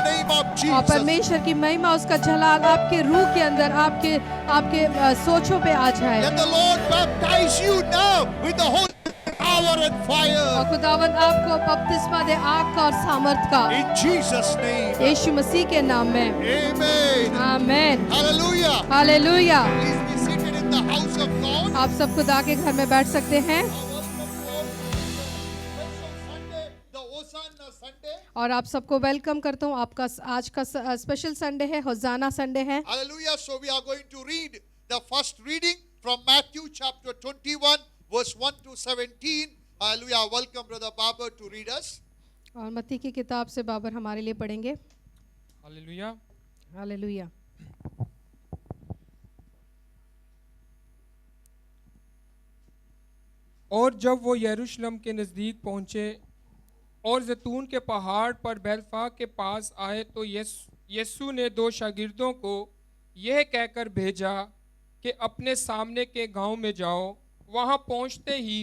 the name of और Jesus. परमेश्वर की महिमा, उसका जलाल आपके रूह के अंदर, आपके आपके सोचों पे आ जाए। Let the Lord baptize you now with the Holy power and और fire. खुदावंद आपको बपतिस्मा दे आग का और सामर्थ का, In Jesus' name. यीशु मसीह के नाम में। Amen. Amen. Hallelujah. Hallelujah. Please be seated in the house of God. आप सब खुदा के घर में बैठ सकते हैं। The Hosanna Sunday. और आप सबको वेलकम करता हूँ। आपका आज का स्पेशल संडे है, होसाना संडे है। Hallelujah. So we are going to read the first reading from Matthew chapter 21 verse 1 to 17. Hallelujah. Welcome Brother Babar to read us. और मत्ती की किताब से बाबर हमारे लिए पढ़ेंगे। हालेलुया। हालेलुया। और जब वो यरूशलेम के नज़दीक पहुँचे और जैतून के पहाड़ पर बैतफा के पास आए तो यीशु ने दो शागिर्दों को यह कहकर भेजा कि अपने सामने के गांव में जाओ। वहां पहुंचते ही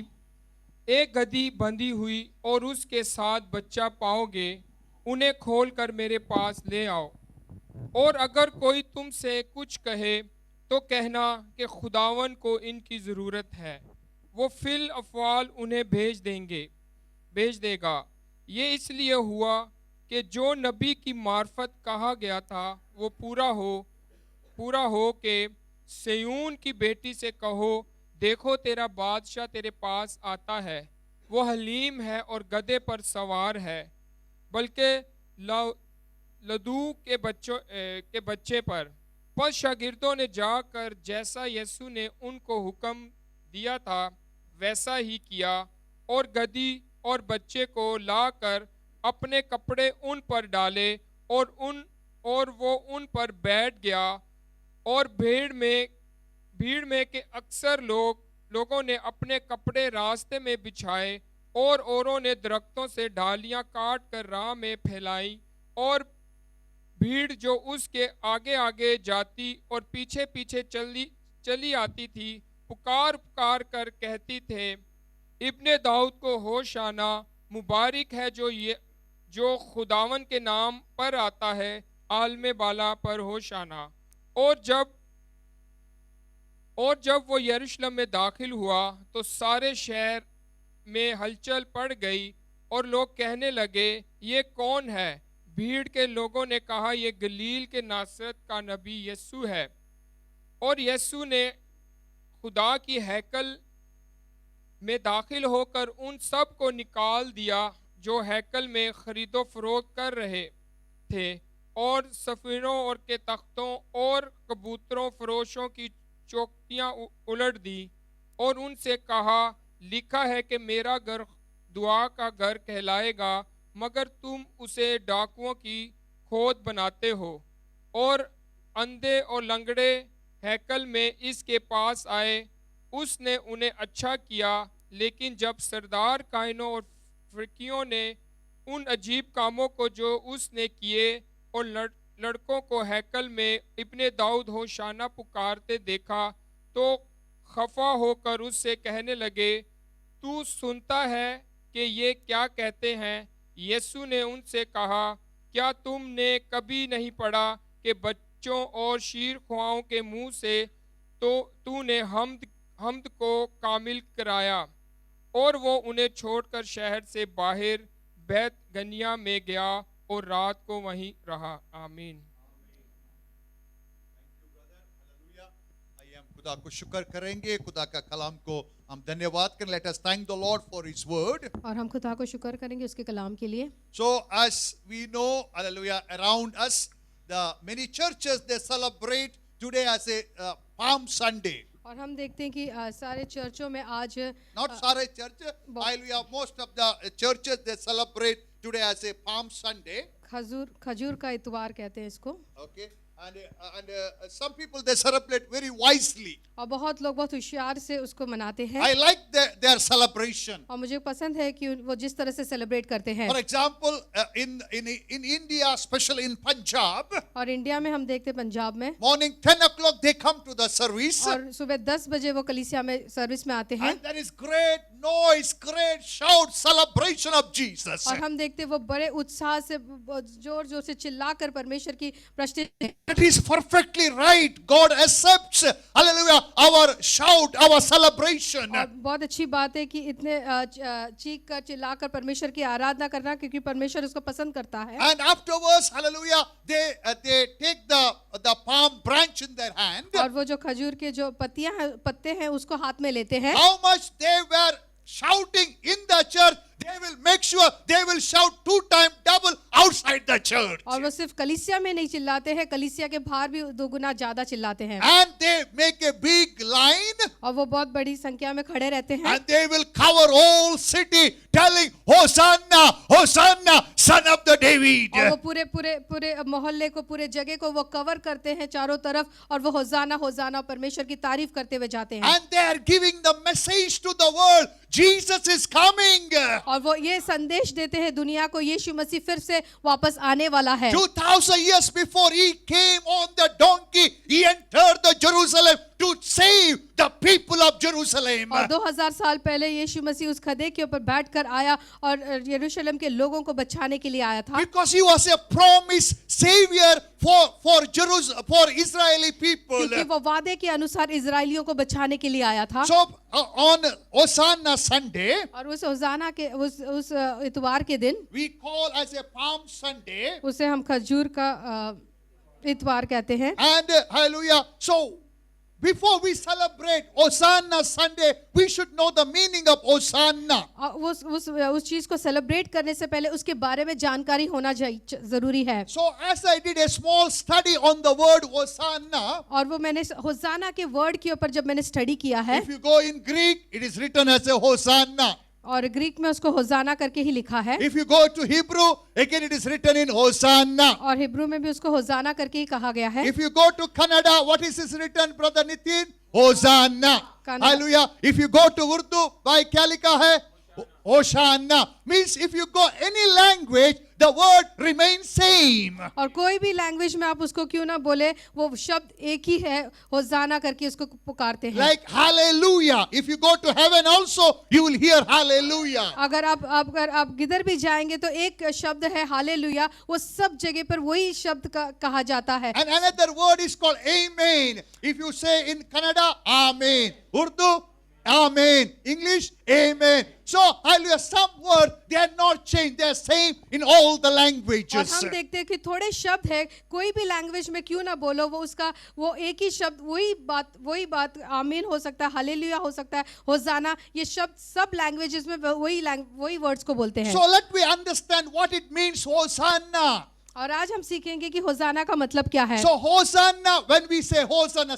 एक गदही बंधी हुई और उसके साथ बच्चा पाओगे, उन्हें खोलकर मेरे पास ले आओ। और अगर कोई तुमसे कुछ कहे तो कहना कि खुदावन को इनकी ज़रूरत है, वो फिल अफवाल उन्हें भेज देगा। ये इसलिए हुआ कि जो नबी की मार्फत कहा गया था वो पूरा हो कि सिय्योन की बेटी से कहो, देखो तेरा बादशाह तेरे पास आता है, वो हलीम है और गधे पर सवार है, बल्कि लदू के बच्चे पर। पर शागिर्दों ने जाकर जैसा यीशु ने उनको हुक्म दिया था वैसा ही किया और गधी और बच्चे को लाकर अपने कपड़े उन पर डाले और वो उन पर बैठ गया। और भीड़ में के अक्सर लोगों ने अपने कपड़े रास्ते में बिछाए और औरों ने दरख्तों से डालियां काट कर राह में फैलाई। और भीड़ जो उसके आगे आगे जाती और पीछे पीछे चली आती थी, पुकार कर कहती थे, इब्ने दाऊद को होशाना, मुबारक है जो खुदावन के नाम पर आता है, आलमे बाला पर होशाना। और जब वो यरूशलेम में दाखिल हुआ तो सारे शहर में हलचल पड़ गई और लोग कहने लगे, ये कौन है? भीड़ के लोगों ने कहा, ये गलील के नासरत का नबी यीशु है। और यीशु ने खुदा की हैकल में दाखिल होकर उन सब को निकाल दिया जो हैकल में खरीदो फरोख्त कर रहे थे, और सफीरों और के तख्तों और कबूतरों फरोशों की चौकियां उलट दी और उनसे कहा, लिखा है कि मेरा घर दुआ का घर कहलाएगा, मगर तुम उसे डाकुओं की खोद बनाते हो। और अंधे और लंगड़े हैकल में इसके पास आए। उसने उन्हें अच्छा किया, लेकिन जब सरदार कायनों और फरीसियों ने उन अजीब कामों को जो उसने किए और लड़कों को हैकल में इब्ने दाऊद होशाना पुकारते देखा, तो खफा होकर उससे कहने लगे, तू सुनता है कि ये क्या कहते हैं? यीशु ने उनसे कहा, क्या तुमने कभी नहीं पढ़ा कि बच्चों और शीरख्वाओं के मुंह से तो तूने हम्द को कामिल कराया? और वो उन्हें छोड़कर शहर से बाहर बैत गनिया में गया और रात को वहीं रहा। आमीन। खुदा को शुक्र करेंगे, खुदा का कलाम को हम धन्यवाद करें। Let us thank the Lord for His word. और हम खुदा को शुक्र करेंगे उसके कलाम के लिए। So as we know, hallelujah, around us, the many churches they celebrate today as a Palm Sunday. और हम देखते हैं कि सारे चर्चों में आज Not सारे church, hallelujah, most of the churches they celebrate today as a Palm Sunday. खजूर का इतवार कहते हैं इसको। Okay. And some people they celebrate very wisely. और बहुत लोग बहुत होशियार से उसको मनाते हैं। I like their celebration. और मुझे पसंद है कि वो जिस तरह से सेलिब्रेट करते हैं। For example, in India, especially in Punjab, और इंडिया में हम देखते हैं पंजाब में morning 10 o'clock they come to the service. और सुबह 10 बजे वो कलीसिया में सर्विस में आते हैं। And there is great noise, great shout, celebration of Jesus. और हम देखते हैं वो बड़े उत्साह से जोर जोर से चिल्लाकर परमेश्वर की प्रस्तुति। That is perfectly right. God accepts, hallelujah, our shout, our celebration. और बहुत अच्छी बात है कि इतने चीख कर चिल्लाकर परमेश्वर की आराधना करना, क्योंकि परमेश्वर उसको पसंद करता है। And afterwards, hallelujah, they take the palm branch in their hand. और वो जो खजूर के जो पत्ते हैं उसको हाथ में लेते हैं। How much they were shouting in the church, they will make sure they will shout 2 times double outside the church. और वो सिर्फ कलीसिया में नहीं चिल्लाते हैं, कलीसिया के बाहर भी 2 गुना ज्यादा चिल्लाते हैं। And they make a big line. और वो बहुत बड़ी संख्या में खड़े रहते हैं। And they will cover all city telling Hosanna, Hosanna, son of the David. और वो पूरे मोहल्ले को, पूरे जगह को वो कवर करते हैं चारों तरफ, और वो होसाना होसाना परमेश्वर की तारीफ करते हुए जाते हैं। And they are giving the message to the world, Jesus is coming. और वो ये संदेश देते हैं दुनिया को, यीशु मसीह फिर से वापस आने वाला है। 2000 years before he came on the donkey, he entered the Jerusalem to save the people of Jerusalem. और 2000 साल पहले यीशु मसीह उस खदे के ऊपर बैठकर आया और यरूशलेम के लोगों को बचाने के लिए आया था। Because he was a promised savior for Jerusalem, for Israeli people. क्योंकि वो वादे के अनुसार इजरायलियों को बचाने के लिए आया था। So on Hosanna Sunday, और उस होसाना के उस इतवार के दिन, we call as a Palm Sunday, उसे हम खजूर का इतवार कहते हैं। and hallelujah. So before we celebrate Hosanna Sunday, we should know the meaning of Hosanna. उस चीज को सेलिब्रेट करने से पहले उसके बारे में जानकारी होना जरूरी है। So as I did a small study on the word Hosanna, और वो मैंने होसाना के वर्ड के ऊपर जब मैंने स्टडी किया है, if you go in Greek, it is written as a Hosanna. और ग्रीक में उसको होसाना करके ही लिखा है। If you go to Hebrew, again it is written in Hosanna. और हिब्रू में भी उसको होसाना करके ही कहा गया है। If you go to Kannada, what is this written, Brother Nitin? Hosanna. Kannada. Hallelujah. If you go to Urdu, by kya likha hai? Hosanna. Means if you go any language, the word remains same. और कोई भी language में आप उसको क्यों ना बोले, वो शब्द एक ही है, होसाना करके उसको पुकारते हैं। Like hallelujah. If you go to heaven also, you will hear hallelujah. अगर आप किधर भी जाएंगे तो एक शब्द है हालेलुया, वो सब जगह पर वही शब्द कहा जाता है। And another word is called amen. If you say in Kannada, amen. Urdu, amen. English, amen. So, hallelujah, some words, they are not changed. They are same in all the और languages. हम देखते हैं कि थोड़े शब्द है, कोई भी लैंग्वेज में क्यों ना बोलो, वो एक ही शब्द, वही बात आमीन हो सकता है, हालेलुया हो सकता है, होसाना, ये शब्द सब लैंग्वेजेस में वही वर्ड्स को बोलते हैं। So, let me understand what it means, Hosanna. और आज हम सीखेंगे कि होसाना का मतलब क्या है। So, Hosanna, when we say Hosanna,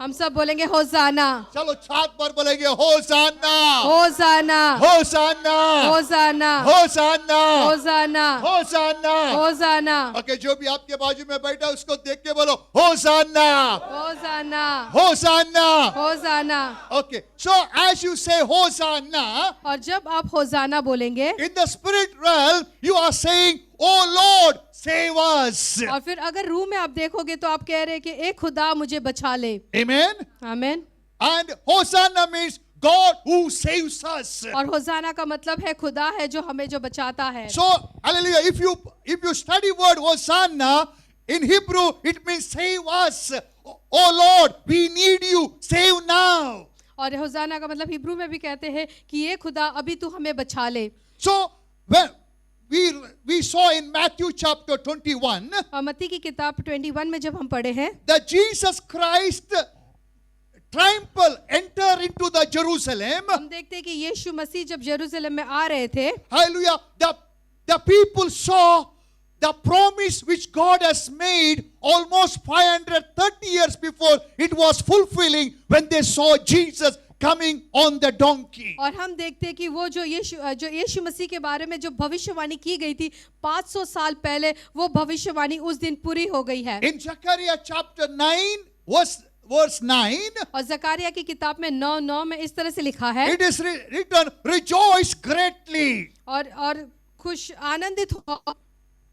हम सब बोलेंगे होसाना। चलो छात पर बोलेंगे Hosanna. होसाना, Hosanna. होसाना, Hosanna. होसाना, Hosanna. होसाना, Okay, जो भी आपके बाजू में बैठा उसको देख के बोलो Hosanna. होसाना, Hosanna. होसाना। Okay, so as you say Hosanna, और जब आप होसाना बोलेंगे, in the spirit realm, you are saying, Oh Lord, save us. और फिर अगर रूह में आप देखोगे तो आप कह रहे हैं कि ए खुदा मुझे बचा ले। Amen. आमीन। And Hosanna means God who saves us. और होसाना का मतलब है खुदा है जो हमें जो बचाता है। So, hallelujah, if you study word Hosanna, in Hebrew, it means save us. Oh Lord, we need you, save now. और होसाना का मतलब हिब्रू में भी कहते हैं कि ये खुदा अभी तू हमें बचा ले। So, when we saw in Matthew chapter 21, और मत्ती की किताब 21 में जब हम पढ़े हैं, that Jesus Christ triumphal enter into the Jerusalem. हम देखते हैं कि यीशु मसीह जब यरूशलेम में आ रहे थे, Hallelujah. The people saw the promise which God has made almost 530 years before it was fulfilling when they saw Jesus coming on the donkey. और हम देखते हैं कि वो जो यीशु मसीह के बारे में जो भविष्यवाणी की गई थी 500 साल पहले, वो भविष्यवाणी उस दिन पूरी हो गई है। In Zechariah chapter 9 verse 9, और जकारिया की किताब में 9:9 में इस तरह से लिखा है, it is written, rejoice greatly. और खुश आनंदित हो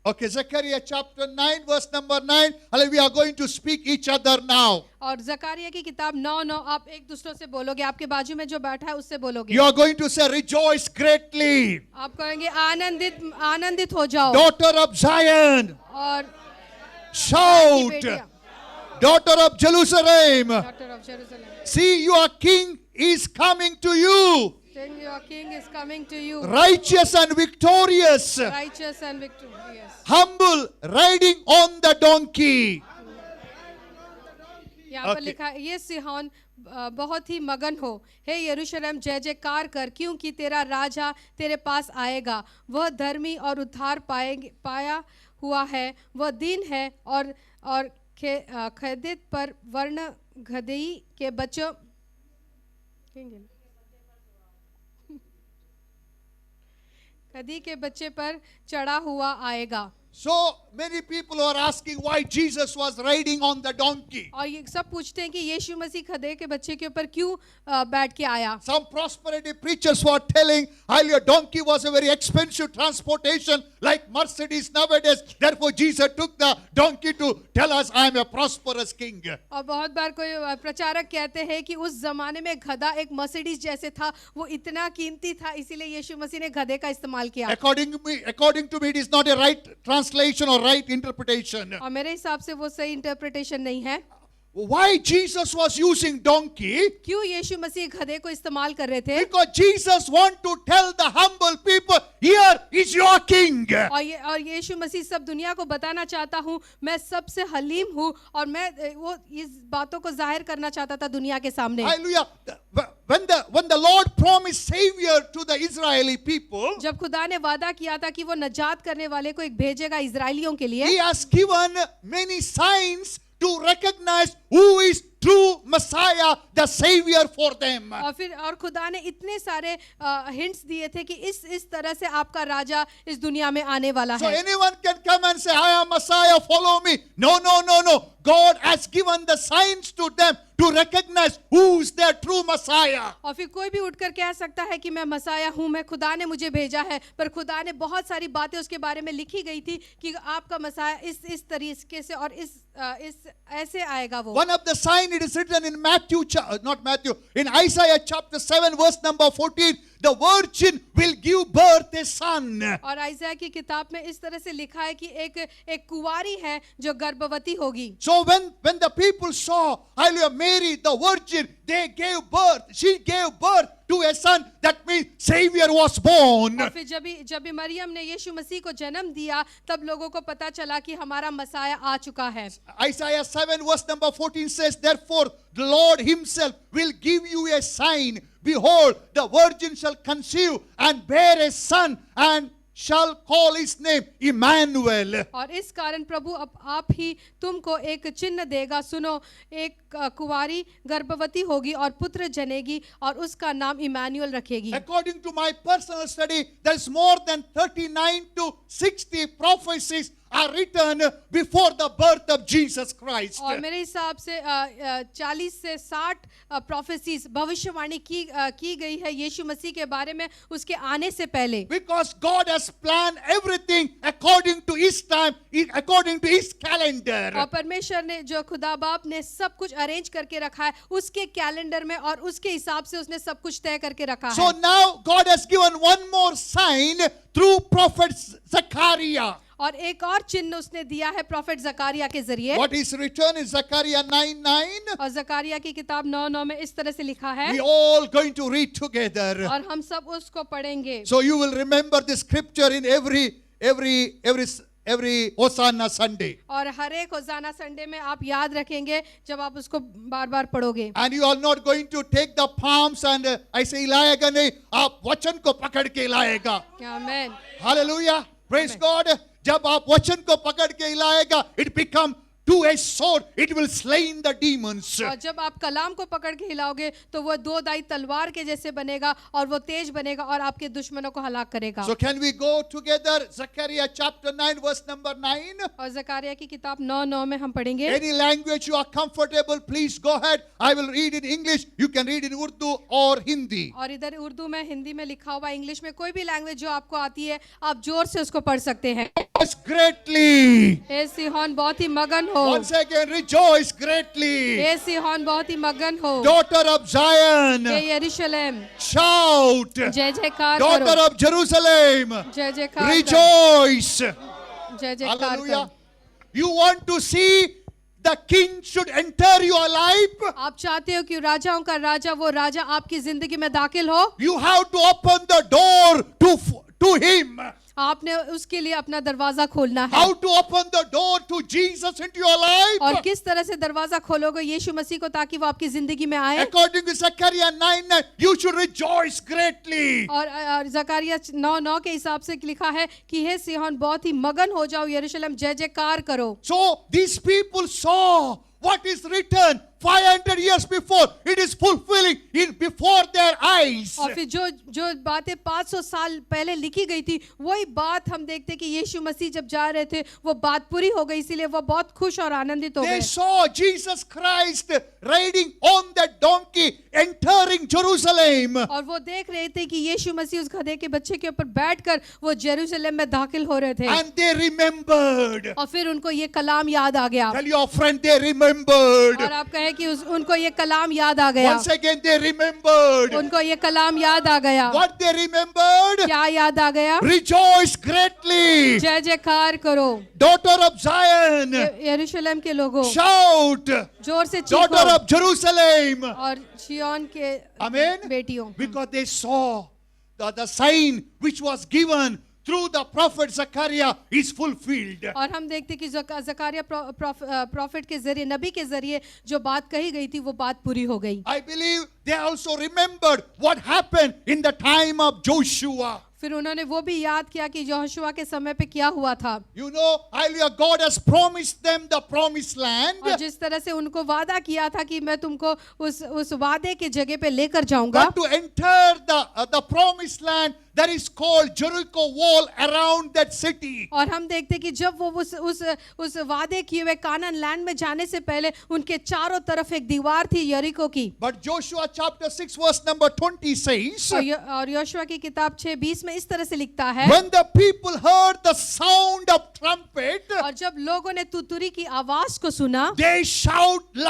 Okay, Zechariah chapter 9, verse number 9. Hallelujah, we are going to speak each other now. और जकारिया की किताब 9:9 आप एक दूसरों से बोलोगे, आपके बाजू में जो बैठा है उससे बोलोगे। You are going to say, rejoice greatly, आप कहेंगे आनंदित आनंदित हो जाओ। daughter of Zion. और Shout, बेटियां, daughter of Jerusalem. Doctor of Jerusalem, See, your king is coming to you, your king is coming to you, righteous and victorious, righteous and victorious. humble, riding on the donkey. यहाँ पर Okay. लिखा है, ये Sihon बहुत ही मगन हो, हे यरूशलेम जय जयकार कर, क्योंकि तेरा राजा तेरे पास आएगा। वह धर्मी और उद्धार पाया हुआ है, वह दीन है और खदित पर वर्ण गदही के बच्चों गदही के बच्चे पर चढ़ा हुआ आएगा। So many people are asking why Jesus was riding on the donkey. और ये सब पूछते हैं कि यीशु मसीह गधे के बच्चे के ऊपर क्यों बैठ के आया। Some prosperity preachers were telling, hallelujah, donkey was a very expensive transportation like Mercedes nowadays. Therefore, Jesus took the donkey to tell us, I am a prosperous king. और बहुत बार कोई प्रचारक कहते हैं कि उस जमाने में गधा एक मर्सिडीज जैसे था, वो इतना कीमती था, इसीलिए यीशु मसीह ने गधे का इस्तेमाल किया। According to me, it is not a right translation or right interpretation. और मेरे हिसाब से वो सही इंटरप्रिटेशन नहीं है। Why Jesus was using donkey? क्यों यीशु मसीह गधे को इस्तेमाल कर रहे थे? Because Jesus want to tell the humble people, here is your king. और यीशु मसीह सब दुनिया को बताना चाहता हूँ, मैं सबसे हलीम हूँ, और मैं वो इस बातों को जाहिर करना चाहता था दुनिया के सामने। Hallelujah. When the Lord promised Savior to the Israeli people, जब खुदा ने वादा किया था कि वो नजात करने वाले को एक भेजेगा इजरायलियों के लिए, He has given many signs to recognize who is true Messiah, the Savior for them. और खुदा ने इतने सारे हिंट्स दिए थे कि इस तरह से आपका राजा इस दुनिया में आने वाला So है। anyone can come and say, I am Messiah, follow me. No. God has given the signs to them to recognize who is their true Messiah. और फिर कोई भी उठकर कह सकता है कि मैं मसाया हूँ, मैं खुदा ने मुझे भेजा है, पर खुदा ने बहुत सारी बातें उसके बारे में लिखी गई थी कि आपका मसाया इस तरीके से और इस ऐसे आएगा वो। One of the sign, it is written in in Isaiah chapter 7 verse number 14, the virgin will give birth a son. और आइज़ाया की किताब में इस तरह से लिखा है कि एक कुंवारी है जो गर्भवती होगी। So when the people saw, hallelujah, Mary the virgin, she gave birth to a son. That means Savior was born. और फिर जब भी मरियम ने यीशु मसीह को जन्म दिया, तब लोगों को पता चला कि हमारा मसाया आ चुका है। Isaiah 7 verse number 14 says, therefore the Lord himself will give you a sign. Behold, the virgin shall conceive and bear a son and shall call his name Emmanuel. और इस कारण प्रभु अब आप ही तुमको एक चिन्ह देगा, सुनो, एक कुंवारी गर्भवती होगी और पुत्र जनेगी और उसका नाम इमैनुअल रखेगी। According to my personal study, there is more than 39 to 60 prophecies are written before the birth of Jesus Christ. और मेरे हिसाब से 40 से 60 प्रोफेसीज भविष्यवाणी की गई है यीशु मसीह के बारे में उसके आने से पहले। Because God has planned everything according to His time, according to His calendar. और परमेश्वर ने जो खुदा बाप ने सब कुछ अरेंज करके रखा है उसके कैलेंडर में और उसके हिसाब से उसने सब कुछ तय करके रखा है। So now God has given one more sign through prophet Zechariah. और एक और चिन्ह उसने दिया है प्रोफेट जकारिया के जरिए। What is written in Zechariah 9:9? और जकारिया की किताब 9:9 में इस तरह से लिखा है, We all going to read together. और हम सब उसको पढ़ेंगे। So you will remember this scripture in every Hosanna Sunday. और हर एक होसाना संडे में आप याद रखेंगे जब आप उसको बार-बार पढ़ोगे। And you are not going to take the palms and ऐसे हिलाएगा नहीं, आप वचन को पकड़ के हिलाएगा। आमीन। Hallelujah. Praise God. जब आप वचन को पकड़ के हिलाएगा, it become two-edged sword. It will slay the demons. और जब आप कलाम को पकड़ के हिलाओगे तो वो दो दाई तलवार के जैसे बनेगा और वो तेज बनेगा और आपके दुश्मनों को हलाक करेगा। So can we go together? Zechariah chapter 9 verse number 9. और जकारिया की किताब 9:9 में हम पढ़ेंगे। Any language you are comfortable, please go ahead. I will read in English. You can read in Urdu or Hindi. और इधर उर्दू में, हिंदी में लिखा हुआ, इंग्लिश में, कोई भी लैंग्वेज जो आपको आती है आप जोर से उसको पढ़ सकते हैं। Rejoice greatly. हे सिहोन बहुत ही मगन हो, Once again, rejoice greatly. हे सिहोन बहुत ही मगन हो, Daughter of Zion, हे यरूशलेम shout. जय जयकार Daughter करो, of Jerusalem, जय जयकार करो, rejoice. जय जयकार करो। Hallelujah. You want to see the king should enter your life? आप चाहते हो कि राजाओं का राजा वो राजा आपकी जिंदगी में दाखिल हो, You have to open the door to him. आपने उसके लिए अपना दरवाजा खोलना है। How to open the door to Jesus into your life? और किस तरह से दरवाजा खोलोगे यीशु मसीह को ताकि वो आपकी जिंदगी में आए। According to Zechariah 9:9, you should rejoice greatly. और जकारिया 9:9 के हिसाब से लिखा है कि हे सिहोन बहुत ही मगन हो जाओ, यरूशलेम जय जयकार करो। So these people saw what is written 500 years before. It is fulfilling in before their eyes. और फिर जो बातें 500 साल पहले लिखी गई थी वही बात हम देखते कि यीशु मसीह जब जा रहे थे वो बात पूरी हो गई, इसीलिए वो बहुत खुश और आनंदित हो They गए। saw Jesus Christ riding on that donkey entering Jerusalem. और वो देख रहे थे कि यीशु मसीह उस गधे के बच्चे के ऊपर बैठकर वो जेरूशलेम में दाखिल हो रहे थे। And they remembered. और फिर उनको ये कलाम याद आ गया। Tell your friend they remembered. और आप कहें कि उनको ये कलाम याद आ गया। Once again they remembered. उनको ये कलाम याद आ गया। What they remembered? क्या याद आ गया? Rejoice greatly. जय जयकार करो, Daughter of Zion, यरूशलेम के लोगों, shout. जोर से Daughter चीखो। of Jerusalem. और शियोन के Amen. बेटियों, Because they saw the sign which was given through the prophet Zechariah is fulfilled. और हम देखते कि जकारिया प्रॉफिट के जरिए, नबी के जरिए जो बात कही गई थी वो बात पूरी हो गई। I believe they also remembered what happened in the time of Joshua. फिर उन्होंने वो भी याद किया कि यहोशुआ के समय पे क्या हुआ था। You know, hallelujah, God has promised them the promised land. और जिस तरह से उनको वादा किया था कि मैं तुमको उस वादे के जगह पे लेकर जाऊंगा। But to enter the promised land, that is called Jericho wall around that city. और हम देखते कि जब वो उस वादे किए हुए कानान लैंड में जाने से पहले उनके चारों तरफ एक दीवार थी यरीको की। But Joshua chapter 6 verse number 20 says, और यहोशुआ की किताब 6:20 में इस तरह से लिखता है, when the people heard the sound of trumpet, और जब लोगों ने तुतुरी की आवाज को सुना they shout और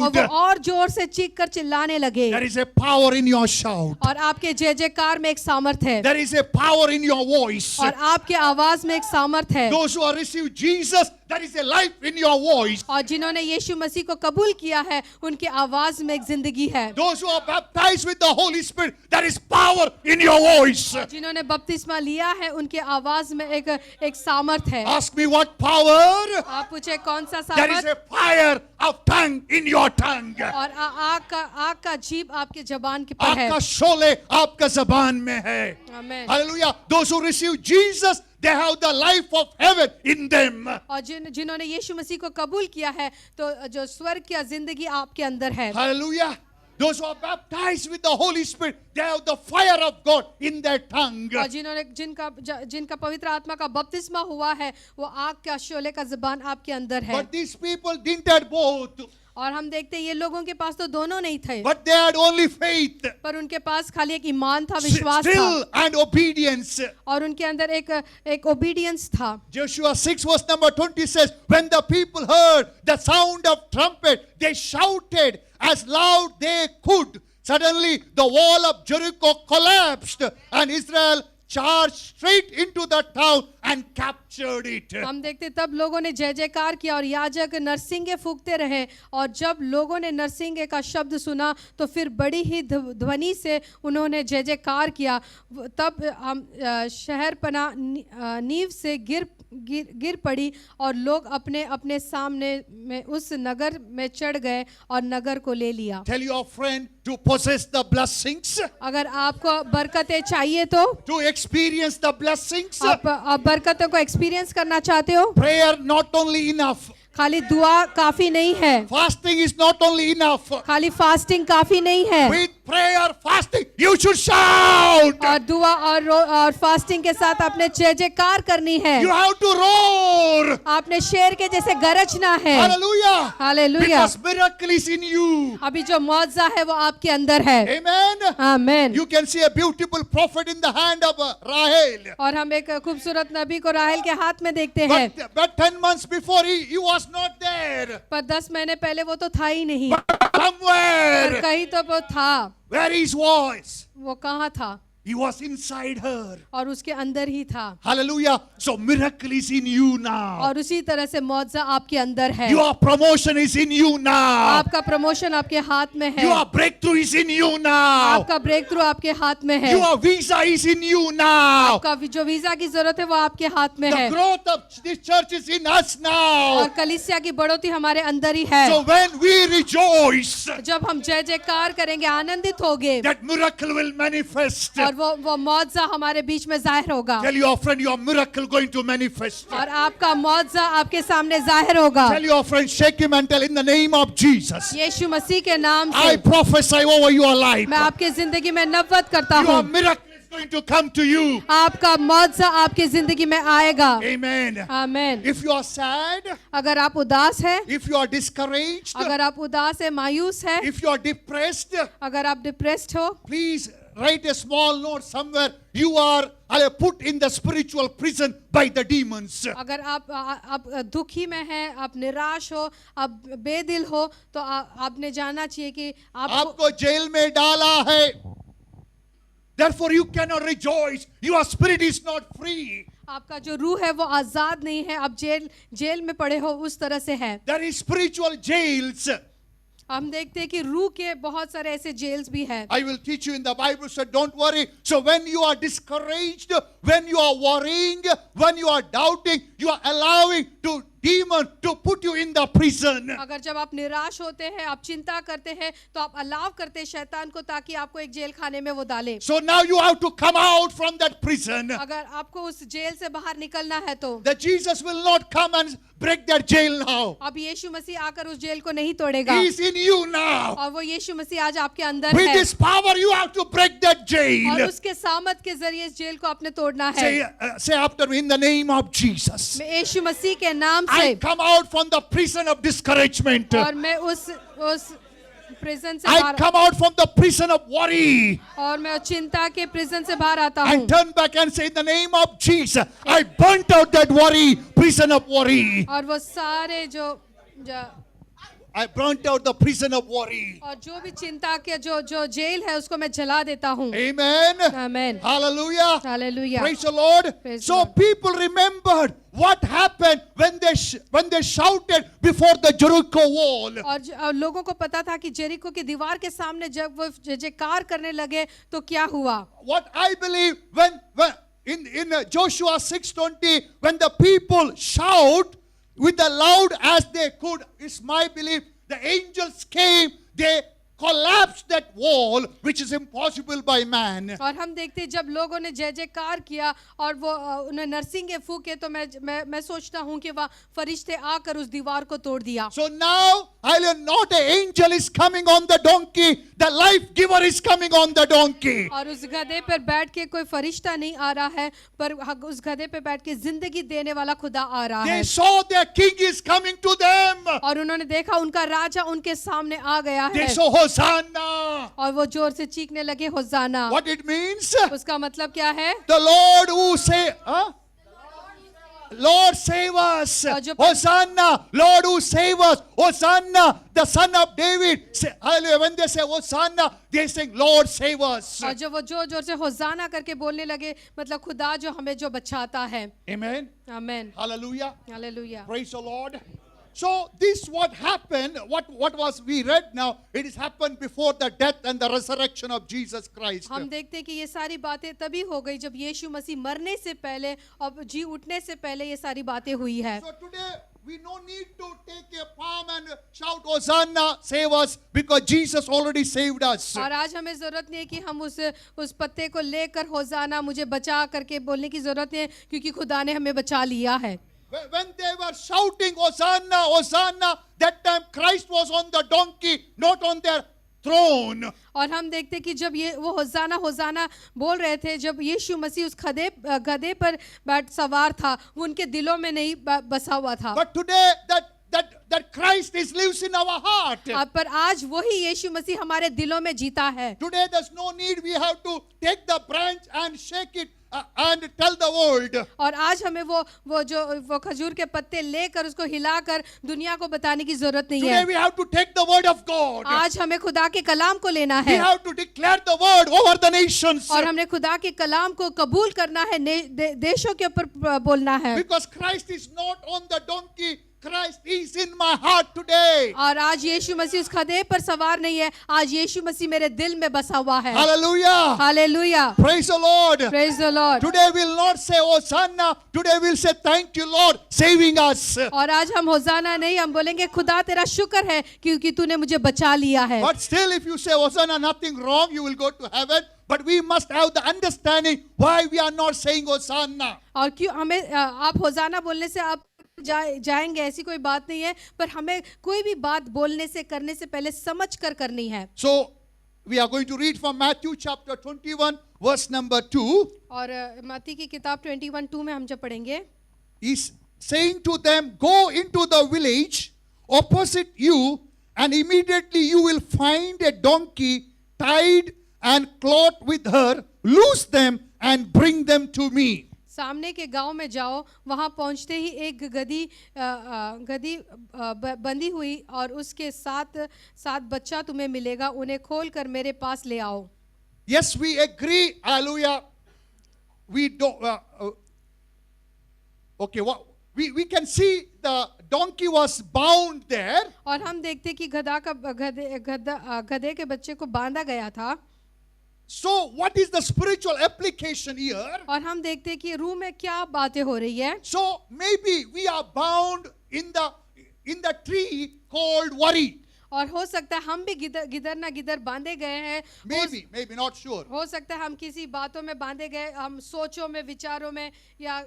loud. वो और जोर से चीख कर चिल्लाने लगे। There is a power in your shout. और आपके जय जयकार में एक सामर्थ है, There is a power in your voice. और आपके आवाज में एक सामर्थ है। Those who have received Jesus, there is a life in your voice. और जिन्होंने यीशु मसीह को कबूल किया है उनके आवाज में एक जिंदगी है। Those who are baptized with the Holy Spirit, there is power in your voice. जिन्होंने बपतिस्मा लिया है उनके आवाज में एक सामर्थ है। Ask me what power? आप पूछे कौन सा There is सामर्थ? a fire of tongue in your tongue. और आग का जीभ आपके जबान के पर है। आपका शोले आपका जबान में है. आमीन। Hallelujah. Those who receive Jesus, they have the life of heaven in them. और जिन्होंने यीशु मसीह को कबूल किया है तो जो स्वर्ग की जिंदगी आपके अंदर है। Hallelujah. Those who are baptized with the Holy Spirit, they have the fire of God in their tongue. और जिनका पवित्र आत्मा का बपतिस्मा हुआ है वो आग का शोले का जबान आपके अंदर है। But these people didn't have both. और हम देखते हैं ये लोगों के पास तो दोनों नहीं थे, But they had only faith, पर उनके पास खाली एक ईमान था, विश्वास था, still and obedience. और उनके अंदर एक ओबीडियंस था। Joshua 6 verse number 20 says, when the people heard the sound of trumpet, they shouted as loud they could. Suddenly the wall of Jericho collapsed and Israel charged straight into the town and captured it. हम देखते तब लोगों ने जय जयकार किया और याजक नरसिंगे फूंकते रहे, और जब लोगों ने नरसिंगे का शब्द सुना तो फिर बड़ी ही ध्वनि से उन्होंने जय जयकार किया। तब हम शहर पना नींव से गिर पड़ी और लोग अपने अपने सामने में उस नगर में चढ़ गए और नगर को ले लिया। Tell your friend to possess the blessings, अगर आपको बरकतें चाहिए तो, to experience the blessings. आप बरकतों को एक्सपीरियंस करना चाहते हो, Prayer not only enough. खाली दुआ काफी नहीं है, Fasting is not only enough. खाली फास्टिंग काफी नहीं है, With prayer, fasting, you should shout. और दुआ और फास्टिंग के साथ अपने जय जयकार करनी है। You have to roar. आपने शेर के जैसे गरजना है। Hallelujah. Hallelujah. Because miracle is in you. अभी जो मौजज़ा है वो आपके अंदर है। Amen. Amen. You can see a beautiful prophet in the hand of Rahel. और हम एक खूबसूरत नबी को राहेल के हाथ में देखते हैं। But 10 months before he was not there. पर 10 महीने पहले वो तो था ही नहीं। Somewhere. पर कहीं तो वो था। Where his voice? वो कहाँ था? He was inside her. और उसके अंदर ही था। Hallelujah. So miracle is in you now. और उसी तरह से मौजज़ा आपके अंदर है। Your promotion is in you now. आपका प्रमोशन आपके हाथ में है। Your breakthrough is in you now. आपका ब्रेक थ्रू आपके हाथ में है। Your visa is in you now. आपका जो वीजा की जरूरत है वो आपके हाथ में है। The growth of this church is in us now. और कलीसिया की बढ़ोतरी हमारे अंदर ही है। So when we rejoice, जब हम जय जयकार करेंगे, आनंदित होंगे, that miracle will manifest. और वो मौजज़ा हमारे बीच में जाहिर होगा। Tell your friend your miracle going to manifest. और आपका मौजज़ा आपके सामने जाहिर होगा। Tell your friend, shake him and tell in the name of Jesus. यीशु मसीह के नाम I से prophesy over your life. मैं आपके जिंदगी में नबूवत करता Your हूँ। miracle is going to come to you. आपका मौजज़ा आपकी जिंदगी में आएगा। Amen. आमीन। If you are sad, अगर आप उदास है, if you are discouraged, अगर आप उदास है, मायूस है, if you are depressed, अगर आप डिप्रेस्ड हो, please write a small note somewhere. You are put in the spiritual prison by the demons. अगर आप दुखी में हैं, आप निराश हो, आप बेदिल हो, तो आपने जानना चाहिए कि आपको जेल में डाला है. Therefore you cannot rejoice. Your spirit is not free. आपका जो रूह है वो आजाद नहीं है। आप जेल में पड़े हो, उस तरह से है। There is spiritual jails. हम देखते हैं कि रूह के बहुत सारे ऐसे जेल्स भी हैं। I will teach you in the Bible, so don't worry. So when you are discouraged, when you are worrying, when you are doubting, you are allowing to demon to put you in the prison. अगर जब आप निराश होते हैं, आप चिंता करते हैं, तो आप अलाव करते हैं शैतान को ताकि आपको एक जेल खाने में वो डाले। So now you have to come out from that prison. अगर आपको उस जेल से बाहर निकलना है तो That Jesus will not come and break that jail now. अब यीशु मसीह आकर उस जेल को नहीं तोड़ेगा। He is in you now. और वो यीशु मसीह आज आपके अंदर With है। His power you have to break that और jail. उसके सामर्थ के जरिए इस जेल को आपने तोड़ना है। Say after me, in the name of Jesus. मैं यीशु मसीह के नाम I से, come out from the prison of discouragement. और मैं उस प्रिजन से I बाहर, come out from the prison of worry. और मैं चिंता के प्रिजन से बाहर आता I हूँ। turn back and say, in the name of Jesus, I burnt out that worry, prison of worry. और वो सारे जो I burnt out the prison of worry. और जो भी चिंता के जो जेल है उसको मैं जला देता हूँ। Amen. आमीन। Hallelujah. Hallelujah. Praise the Lord. Praise the So Lord. people remembered what happened when they shouted before the Jericho wall. और लोगों को पता था कि जेरिको की दीवार के सामने जब वो जयकार करने लगे तो क्या हुआ। What I believe when in Joshua 6:20, when the people shout with the loud as they could, it's my belief the angels came, they collapsed that wall which is impossible by man. और हम देखते हैं जब लोगों ने जय जयकार किया और वो उन्हें नरसिंगे फूके, तो मैं सोचता हूँ कि वह फरिश्ते आकर उस दीवार को तोड़ दिया। So now not an angel is coming on the donkey, the life giver is coming on the donkey. और उस गधे पर बैठ के कोई फरिश्ता नहीं आ रहा है, पर उस गधे पर बैठ के जिंदगी देने वाला खुदा आ रहा है। They saw their king is coming to them. और उन्होंने देखा उनका राजा उनके सामने आ गया They है, saw Hosanna. और वो जोर से चीखने लगे होसाना। What it means? उसका मतलब क्या है? The Lord who say, Lord save us. Hosanna, Lord who save us. Hosanna, the son of David. Say, hallelujah. When they say Hosanna, they saying Lord save us. और जब वो जोर जोर से होसाना करके बोलने लगे, मतलब खुदा जो हमें जो बचाता है। Amen. आमीन। Hallelujah. Hallelujah. Praise the Lord. So this what happened, what was we read now, it has happened before the death and the resurrection of Jesus Christ. हम देखते हैं कि ये सारी बातें तभी हो गई जब यीशु मसीह मरने से पहले और जी उठने से पहले ये सारी बातें हुई है। So today we no need to take a palm and shout Hosanna, save us, because Jesus already saved us. और आज हमें जरूरत नहीं है कि हम उस पत्ते को लेकर होसाना मुझे बचा करके बोलने की जरूरत नहीं है, क्योंकि खुदा ने हमें बचा लिया है। When they were shouting Hosanna, Hosanna, that time Christ was on the donkey, not on their throne. और हम देखते कि जब ये वो होसाना होसाना बोल रहे थे, जब यीशु मसीह उस गधे पर बैठ सवार था, वो उनके दिलों में नहीं बसा हुआ था। But today that Christ lives in our heart. पर आज वही यीशु मसीह हमारे दिलों में जीता है। Today there's no need we have to take the branch and shake it and tell the world. और आज हमें वो खजूर के पत्ते लेकर उसको हिलाकर दुनिया को बताने की जरूरत नहीं Today है। we have to take the word of God. आज हमें खुदा के कलाम को लेना We है have to declare the word over the nations. और हमने खुदा के कलाम को कबूल करना है, देशों के ऊपर बोलना है। Because Christ is not on the donkey. Christ is in my heart today. और आज यीशु मसीह उस गधे पर सवार नहीं है, आज यीशु मसीह मेरे दिल में बसा हुआ है। Hallelujah. Hallelujah, Praise the Lord. Praise the Lord. Today we'll not say Hosanna. Today we'll say thank you Lord saving us. और आज हम होसाना नहीं, हम बोलेंगे खुदा तेरा शुक्र है क्योंकि तूने मुझे बचा लिया है। But still if you say Hosanna, nothing wrong, you will go to heaven. But we must have the understanding why we are not saying Hosanna. और क्यों हमें आप होसाना बोलने से आप जाएंगे, ऐसी कोई बात नहीं है, पर हमें कोई भी बात बोलने से करने से पहले समझ कर करनी है। So we are going to read from Matthew chapter 21 verse number 2. और मत्ती की किताब 21:2 में हम जब पढ़ेंगे, He's saying to them, go into the village opposite you and immediately you will find a donkey tied and clothed with her. Loose them and bring them to me. सामने के गांव में जाओ, वहां पहुंचते ही एक गधी बंधी हुई और उसके साथ बच्चा तुम्हें मिलेगा, उन्हें खोल कर मेरे पास ले आओ। Yes, we agree. Hallelujah. We don't. Okay, we can see the donkey was bound there. और हम देखते कि गधे के बच्चे को बांधा गया था। So what is the spiritual application here? और हम देखते कि रूह में क्या बातें हो रही है। So maybe we are bound in the tree called worry. और हो सकता है हम भी गिदर ना गिदर बांधे गए हैं। Maybe not sure. हो सकता है हम किसी बातों में बांधे गए, हम सोचों में, विचारों में या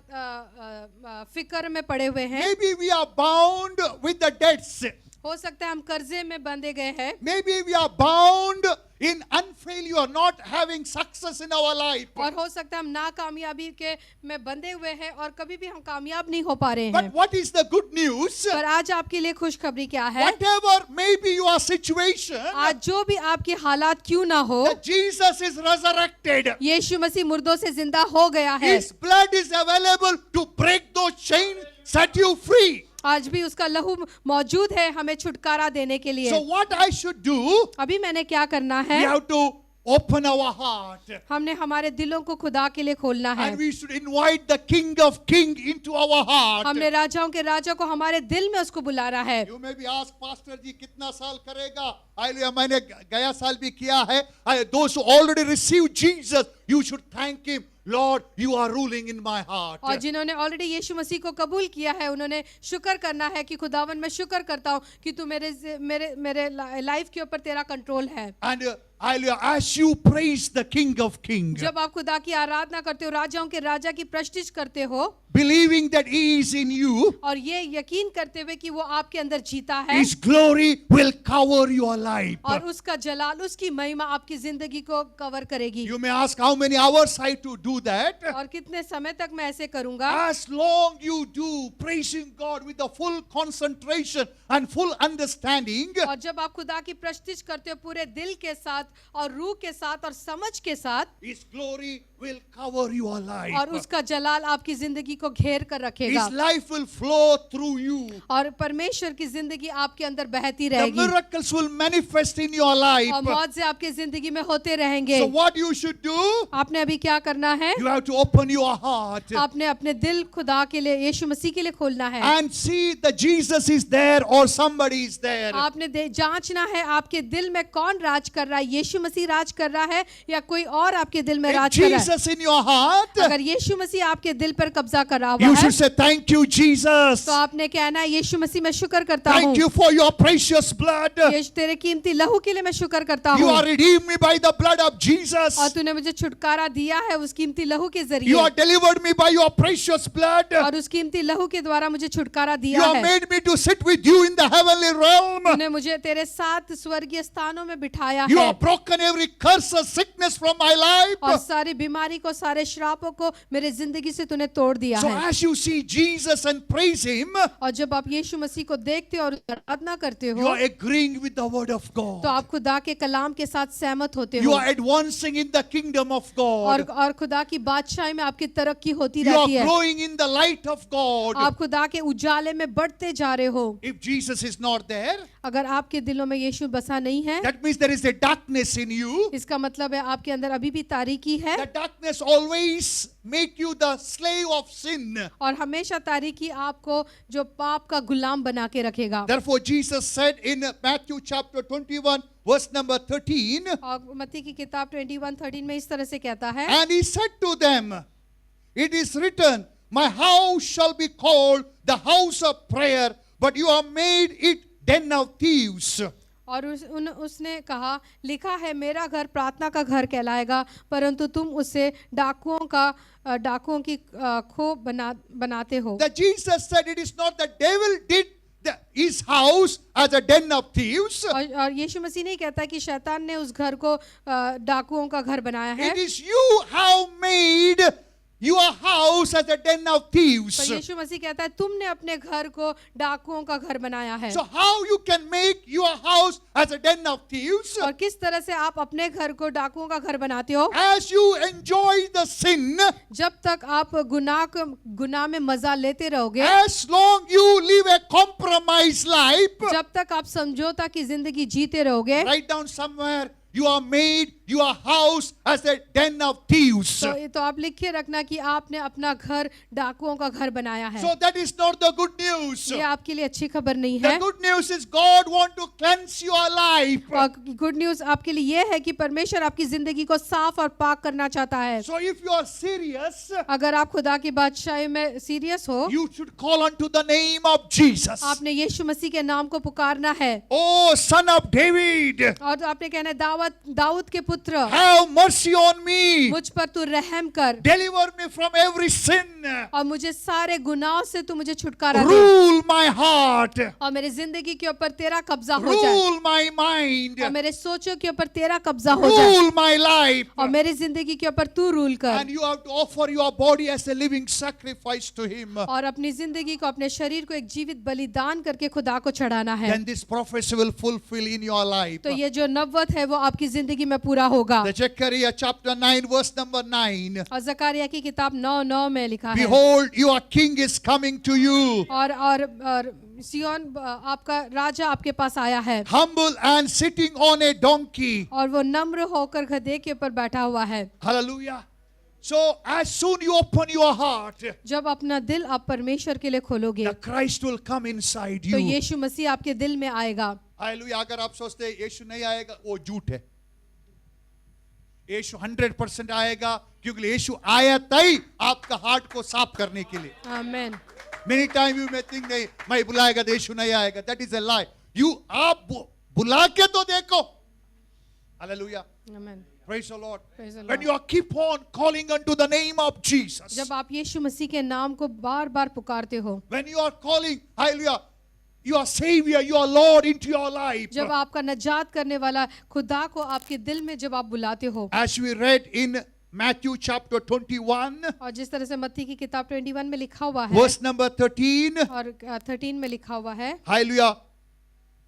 फिक्र में पड़े हुए हैं। Maybe we are bound with the debts. हो सकता है हम कर्जे में बंधे गए हैं। Maybe we are bound in unfailure, not having success in our life. और हो सकता है हम नाकामयाबी के में बंधे हुए हैं और कभी भी हम कामयाब नहीं हो पा रहे हैं। But what is the good news? पर आज आपके लिए खुशखबरी क्या है? Whatever may be your situation, आज जो भी आपके हालात क्यों ना हो, that Jesus is resurrected. यीशु मसीह मुर्दों से जिंदा हो गया है। His blood is available to break those chains, set you free. आज भी उसका लहू मौजूद है हमें छुटकारा देने के लिए। So what I should do? अभी मैंने क्या करना We है? have to open our heart. हमने हमारे दिलों को खुदा के लिए खोलना है। And we should invite the King of Kings into our heart. हमने राजाओं के राजा को हमारे दिल में उसको बुलाना है। You may be asked, Pastor जी कितना साल करेगा? मैंने गया साल भी किया है। Those who already received Jesus, you should thank Him. Lord, you are ruling in my heart. और जिन्होंने ऑलरेडी यीशु मसीह को कबूल किया है, उन्होंने शुक्र करना है कि खुदावन मैं शुक्र करता हूँ कि तू मेरे लाइफ के ऊपर तेरा कंट्रोल है। And as you praise the King of Kings, जब आप खुदा की आराधना करते हो, राजाओं के राजा की प्रस्तिज करते हो, believing that He is in you, और ये यकीन करते हुए कि वो आपके अंदर जीता है, His glory will cover your life. और उसका जलाल, उसकी महिमा आपकी जिंदगी को कवर करेगी। You may ask how many hours I to do that. और कितने समय तक मैं ऐसे करूंगा? As long you do, praising God with the full concentration and full understanding, और जब आप खुदा की प्रस्तिज करते हो पूरे दिल के साथ और रूह के साथ और समझ के साथ, His glory will cover your life. और उसका जलाल आपकी जिंदगी को घेर कर रखेगा, His life will flow through you. और परमेश्वर की जिंदगी आपके अंदर बहती The रहेगी, miracles will manifest in your life. और मौत से आपकी जिंदगी में होते रहेंगे। So what you should do? आपने अभी क्या करना है? You have to open your heart आपने अपने दिल खुदा के लिए, यीशु मसीह के लिए खोलना है। and see that Jesus is there or somebody is there. आपने जांचना है आपके दिल में कौन राज कर रहा है, यीशु मसीह राज कर रहा है या कोई और आपके दिल में If राज कर रहा है, Jesus in your heart, अगर यीशु मसीह आपके दिल पर कब्जा कर रहा हुआ you है, should say, thank you, Jesus. तो आपने कहना है, यीशु मसीह मैं शुक्र करता हूँ, Thank you for your precious blood. यीशु तेरे कीमती लहू के लिए मैं शुक्र करता You हूँ, are redeemed me by the blood of Jesus. और तूने मुझे छुटकारा दिया है उस कीमती लहू के You जरिए, are delivered me by your precious blood. और उस कीमती लहू के द्वारा मुझे छुटकारा You दिया have है। made me to sit with you in the heavenly realm. तूने मुझे तेरे साथ स्वर्गीय स्थानों में बिठाया You है, have broken every curse of sickness from my और life. सारी बीमारी को, सारे श्रापों को मेरे जिंदगी से तूने तोड़ दिया So है। as you see Jesus and praise him, और जब आप यीशु मसीह को देखते हो और आराधना करते you हो, are agreeing with the word of तो God. आप खुदा के कलाम के साथ सहमत होते You हो, are advancing in the kingdom of God. और खुदा की बादशाही में आपकी तरक्की होती You are रहती है, growing in the light of God. आप खुदा के उजाले में बढ़ते जा रहे हो। If Jesus is not there, अगर आपके दिलों में यीशु बसा नहीं है, that means there is a darkness in you. इसका मतलब है आपके अंदर अभी भी तारीकी है, That darkness always make you the slave of sin. और हमेशा तारीकी आपको जो पाप का गुलाम बना के रखेगा। Therefore Jesus said in Matthew chapter 21 verse number 13, और मत्ती की किताब 21:13 में इस तरह से कहता है, and he said to them, it is written, my house shall be called the house of prayer, but you have made it den of thieves. और उसने कहा, लिखा है मेरा घर प्रार्थना का घर कहलाएगा, परंतु तुम उसे डाकुओं की खो बनाते हो। That Jesus said it is not the devil did his house as a den of thieves. और यीशु मसीह नहीं कहता कि शैतान ने उस घर को डाकुओं का घर बनाया है, It is you have made your house as a den of thieves. पर यीशु मसीह कहता है तुमने अपने घर को डाकुओं का घर बनाया है। So how you can make your house as a den of thieves? और किस तरह से आप अपने घर को डाकुओं का घर बनाते हो? As you enjoy the sin, जब तक आप गुनाह में मजा लेते रहोगे, as long you live a compromised life, जब तक आप समझौता की जिंदगी जीते रहोगे, write down somewhere, you are made your house as a den of thieves. तो आप लिखे रखना कि आपने अपना घर डाकुओं का घर बनाया है। So that is not the good news. ये आपके लिए अच्छी खबर नहीं The है। good news is God want to cleanse your life. और गुड न्यूज आपके लिए ये है कि परमेश्वर आपकी जिंदगी को साफ और पाक करना चाहता है। So if you are serious, अगर आप खुदा की बादशाही में सीरियस हो, you should call unto the name of Jesus. आपने यीशु मसीह के नाम को पुकारना है, Oh, son of David, और आपने कहना है, दाऊद के पुत्र, have mercy on me. मुझ पर तू रहम कर, Deliver me from every sin. और मुझे सारे गुनाहों से तू मुझे छुटकारा दे, Rule my heart. और मेरी जिंदगी के ऊपर तेरा कब्जा हो जाए, Rule my mind. और मेरे सोचों के ऊपर तेरा कब्जा हो जाए, Rule my life. और मेरी जिंदगी के ऊपर तू रूल कर, And you have to offer your body as a living sacrifice to Him. और अपनी जिंदगी को, अपने शरीर को एक जीवित बलिदान करके खुदा को चढ़ाना है। Then this prophecy will fulfill in your life. तो ये जो नबुव्वत है वो आपकी जिंदगी में पूरा होगा। The Zechariah chapter 9 verse number 9. और जकारिया की किताब 9:9 में लिखा है, Behold, your king is coming to you, और सियोन आपका राजा आपके पास आया है, humble and sitting on a donkey. और वो नम्र होकर गधे के ऊपर बैठा हुआ है। Hallelujah. So as soon you open your heart, जब अपना दिल आप परमेश्वर के लिए खोलोगे, the Christ will come inside तो you. यीशु मसीह आपके दिल में आएगा। Hallelujah. अगर आप सोचते हैं यीशु नहीं आएगा, वो झूठ है। यीशु 100% आएगा, क्योंकि यीशु आया तभी आपका हार्ट को साफ करने के लिए। आमेन। Many times you may think नहीं, मैं बुलाएगा तो यीशु नहीं आएगा। That is a lie. आप बुला के तो देखो। Hallelujah. Amen. Praise the Lord. Praise the When Lord. you are keep on calling unto the name of Jesus, जब आप यीशु मसीह के नाम को बार बार पुकारते हो, when you are calling, hallelujah, your Savior, your Lord into your life, जब आपका नजात करने वाला खुदा को आपके दिल में जब आप बुलाते हो, as we read in Matthew chapter 21, और जिस तरह से मत्ती की किताब 21 में लिखा हुआ है, verse number 13, और 13 में लिखा हुआ है, hallelujah,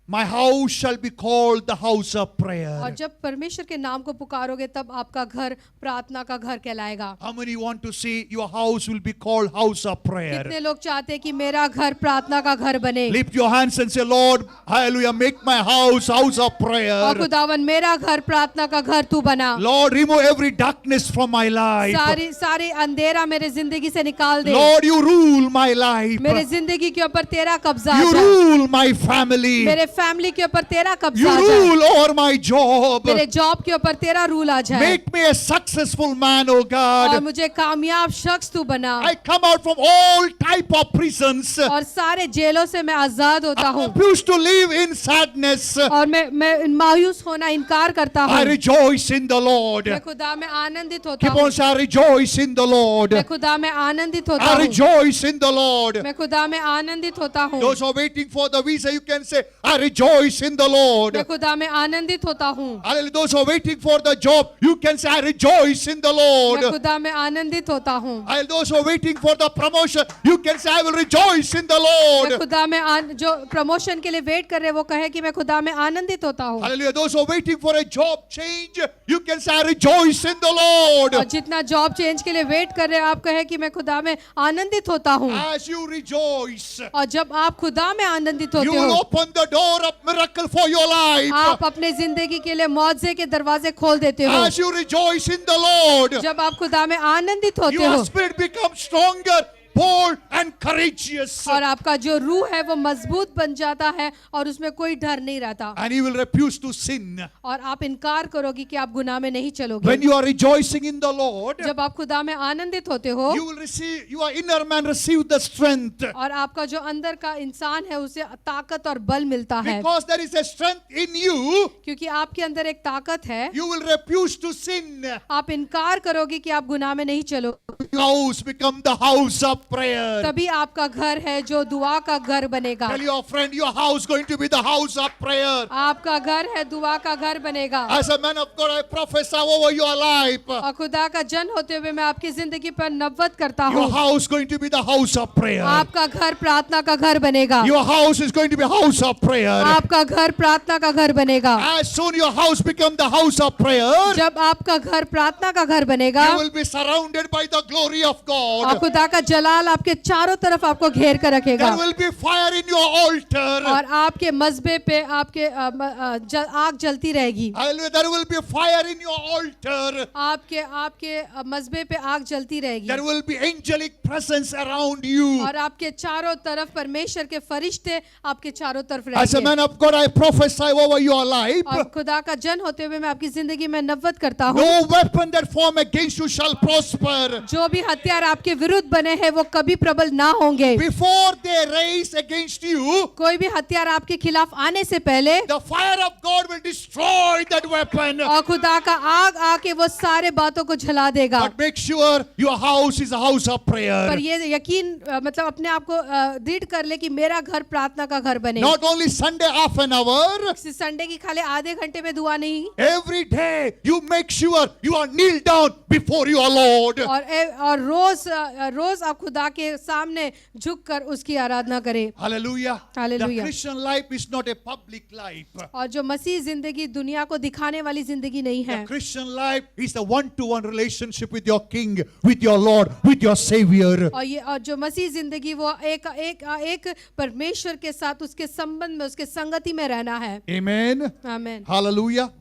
my house shall be called the house of और prayer. जब परमेश्वर के नाम को पुकारोगे तब आपका घर प्रार्थना का घर कहलाएगा। How many want to see your house will be called house of prayer? कितने लोग चाहते हैं कि मेरा घर प्रार्थना का घर बने? Lift your hands and say, Lord, hallelujah, make my house house of और prayer. खुदावन मेरा घर प्रार्थना का घर तू बना, Lord, remove every darkness from my life. सारी अंधेरा मेरे जिंदगी से निकाल दे, Lord, you rule my life. मेरे जिंदगी के ऊपर तेरा कब्जा आ You जाए, rule my family. मेरे फैमिली के ऊपर तेरा You कब्जा आ जाए, rule over my job. मेरे जॉब के ऊपर तेरा रूल आ जाए, Make me a successful man, oh और God. मुझे कामयाब शख्स तू बना, I come out from all type of prisons. और सारे जेलों से मैं आजाद होता I हूँ, refuse to live in sadness. और मैं मायूस होना इनकार करता I हूँ। rejoice in the Lord. मैं खुदा में आनंदित होता Keep हूँ, on saying, I rejoice in the Lord. मैं खुदा में आनंदित होता I हूँ, rejoice in the Lord. मैं खुदा में आनंदित होता हूँ, Those who are waiting for the visa, you can say, I rejoice in the Lord. मैं खुदा में आनंदित होता हूँ, Hallelujah. Those who are waiting for the job, you can say, I rejoice in the मैं Lord. खुदा में आनंदित होता हूँ, Hallelujah. Those who are waiting for the promotion, you can say, I will rejoice in the मैं Lord. खुदा में जो प्रमोशन के लिए वेट कर रहे हैं वो कहे कि मैं खुदा में आनंदित होता हूँ, Hallelujah. Those who are waiting for a job change, you can say, I rejoice in the Lord. और जितना जॉब चेंज के लिए वेट कर रहे हैं आप कहे कि मैं खुदा में आनंदित होता हूँ, As you rejoice, और जब आप खुदा में आनंदित you होते will हो, open the door of miracle for your life. आप अपने जिंदगी के लिए मौजे के दरवाजे खोल देते हो। As you rejoice in the Lord, जब आप खुदा में आनंदित होते your हो spirit becomes stronger, bold, and courageous. और आपका जो रूह है वो मजबूत बन जाता है और उसमें कोई डर नहीं रहता, And you will refuse to sin. और आप इनकार करोगे कि आप गुनाह में नहीं चलोगे। When you are rejoicing in the Lord, जब आप खुदा में आनंदित होते हो you will receive, your inner man receive the strength. और आपका जो अंदर का इंसान है उसे ताकत और बल मिलता है, Because there is a strength in you, क्योंकि आपके अंदर एक ताकत है, you will refuse to sin. आप इनकार करोगे कि आप गुनाह में नहीं चलो, Your house become the house of prayer. तभी आपका घर है जो दुआ का घर बनेगा। Tell your friend, your house going to be the house of prayer. आपका घर है दुआ का घर बनेगा। As a man of God, I prophesy over your life. और खुदा का जन होते हुए मैं आपकी जिंदगी पर नबूवत करता Your हूँ, house going to be the house of prayer. आपका घर प्रार्थना का घर बनेगा, Your house is going to be a house of prayer. आपका घर प्रार्थना का घर बनेगा। As soon your house become the house of prayer, जब आपका घर प्रार्थना का घर बनेगा you will be surrounded by the glory of और God. खुदा का जलाल आपके चारों तरफ आपको घेर कर रखेगा, There will be fire in your altar. और आपके मज़बे पे आपके आग जलती रहेगी, Hallelujah. There will be fire in your altar. आपके मज़बे पे आग जलती रहेगी, There will be angelic presence around you. और आपके चारों तरफ परमेश्वर के फरिश्ते आपके चारों तरफ As a रहेंगे। man of God, I prophesy over your life. और खुदा का जन होते हुए मैं आपकी जिंदगी में नबूवत करता हूँ, No weapon that form against you shall prosper. जो भी हथियार आपके विरुद्ध बने हैं वो कभी प्रबल ना होंगे। Before they raise against you, कोई भी हथियार आपके खिलाफ आने से पहले the fire of God will destroy that weapon. और खुदा का आग आके वो सारे बातों को जला देगा। But make sure your house is a house of prayer. पर ये यकीन मतलब अपने आप को दृढ़ कर ले कि मेरा घर प्रार्थना का घर बने। Not only Sunday half an hour, Sunday की खाली आधे घंटे में दुआ नहीं, every day you make sure you are kneel down before your Lord. और रोज आप खुदा के सामने झुक कर उसकी आराधना करें। Hallelujah. Hallelujah. The Christian life is not a public life. और जो मसीह जिंदगी दुनिया को दिखाने वाली जिंदगी नहीं है, The Christian life is a one-to-one relationship with your King, with your Lord, with your Savior. और जो मसीह जिंदगी वो एक परमेश्वर के साथ उसके संबंध में उसके संगति में रहना है। Amen. आमीन। Hallelujah.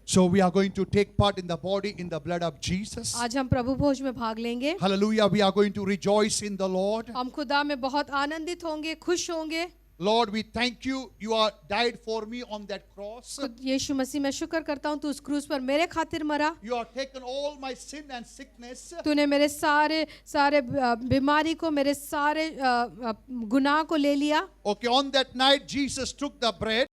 So we are going to take part in the body, in the blood of Jesus. आज हम प्रभु भोज में भाग लेंगे। Hallelujah. We are going to rejoice in the Lord. हम खुदा में बहुत आनंदित होंगे, खुश होंगे। Lord, we thank you. You are died for me on that cross. खुद यीशु मसीह मैं शुक्र करता हूँ तू उस क्रूस पर मेरे खातिर मरा, You have taken all my sin and sickness. तूने मेरे सारे बीमारी को, मेरे सारे गुनाह को ले लिया। Okay, on that night, Jesus took the bread.